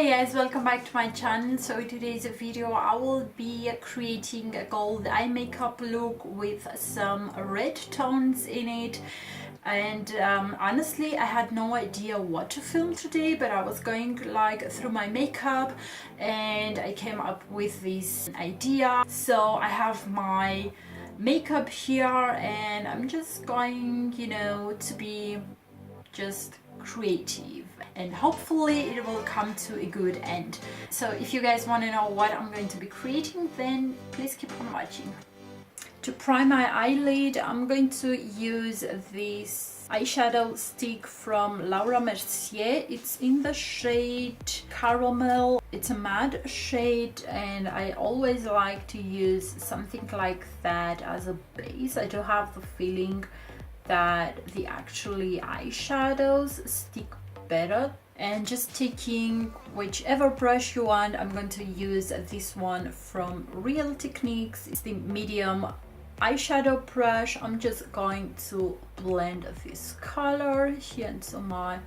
Hey guys, welcome back to my channel. So today's video I will be creating a gold eye makeup look with some red tones in it. And honestly, I had no idea what to film today, but I was going like through my makeup and I came up with this idea. So I have my makeup here and I'm just going, to be just creative, and hopefully it will come to a good end. So if you guys want to know what I'm going to be creating, then please keep on watching. To prime my eyelid, I'm going to use this eyeshadow stick from Laura Mercier. It's in the shade Caramel. It's a matte shade and I always like to use something like that as a base. I do have the feeling that the actually eyeshadows stick better. And just taking whichever brush you want, I'm going to use this one from Real Techniques. It's the medium eyeshadow brush. I'm just going to blend this color here into my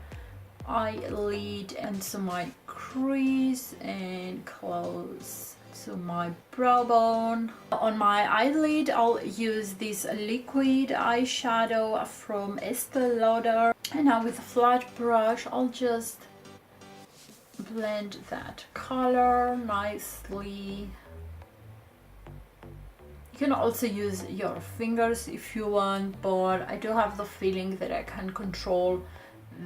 eyelid and to my crease and close to my brow bone. On my eyelid, I'll use this liquid eyeshadow from Estee Lauder. And now with a flat brush, I'll just blend that color nicely. You can also use your fingers if you want, but I do have the feeling that I can control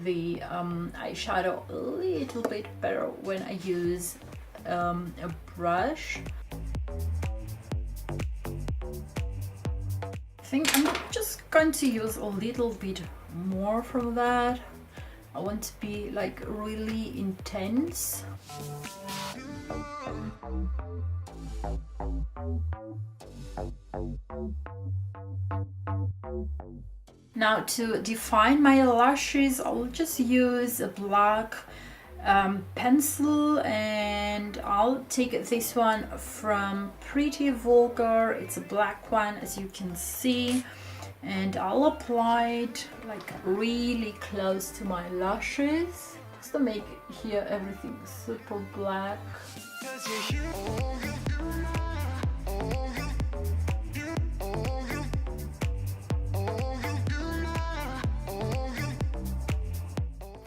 the eyeshadow a little bit better when I use a brush. I think I'm just going to use a little bit more from that. I want to be like really intense. Now to define my lashes, I'll just use a black pencil, and I'll take this one from Pretty Vulgar. It's a black one, as you can see, and I'll apply it like really close to my lashes just to make here everything super black.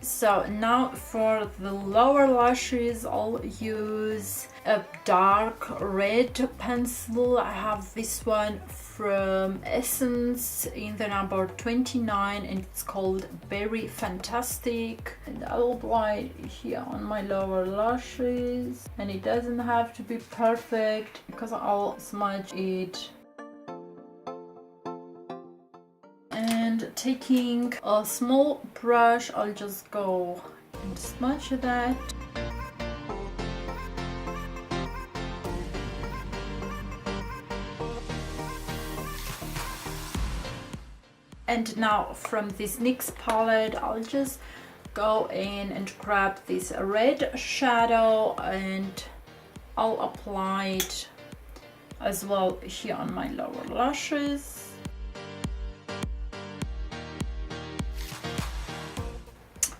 So now for the lower lashes, I'll use a dark red pencil. I have this one from Essence in the number 29 and it's called BERRYFANTASTIC. And I'll apply it here on my lower lashes. And it doesn't have to be perfect because I'll smudge it. And taking a small brush, I'll just go and smudge that. And now from this NYX palette, I'll just go in and grab this red shadow and I'll apply it as well here on my lower lashes.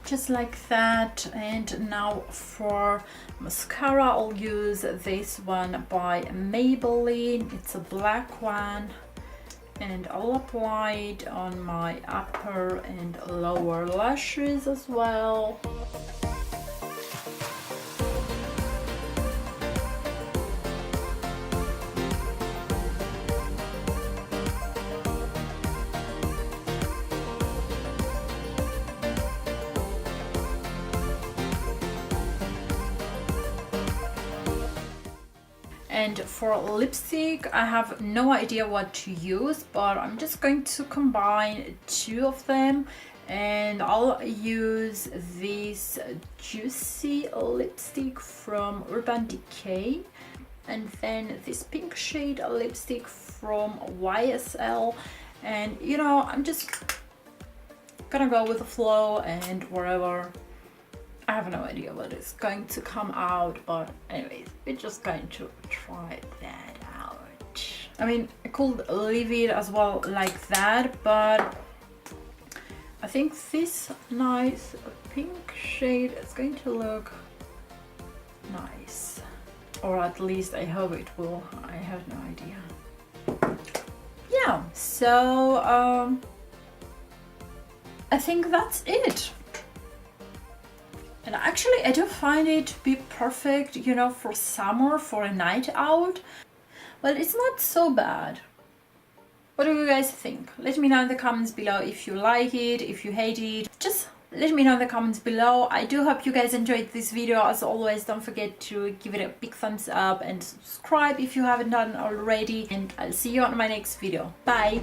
Just like that. And now for mascara, I'll use this one by Maybelline. It's a black one and I'll apply it on my upper and lower lashes as well. And for lipstick, I have no idea what to use, but I'm just going to combine two of them, and I'll use this Juicy lipstick from Urban Decay, and then this pink shade lipstick from YSL. And I'm just gonna go with the flow and wherever. I have no idea what is going to come out, but anyways, we're just going to try that out. I mean, I could leave it as well like that, but I think this nice pink shade is going to look nice. Or at least I hope it will. I have no idea. Yeah, so I think that's it. And actually I do find it to be perfect, you know, for summer, for a night out. Well, it's not so bad. What do you guys think? Let me know in the comments below if you like it, if you hate it. Just let me know in the comments below. I do hope you guys enjoyed this video. As always, don't forget to give it a big thumbs up and subscribe if you haven't done already. And I'll see you on my next video. Bye!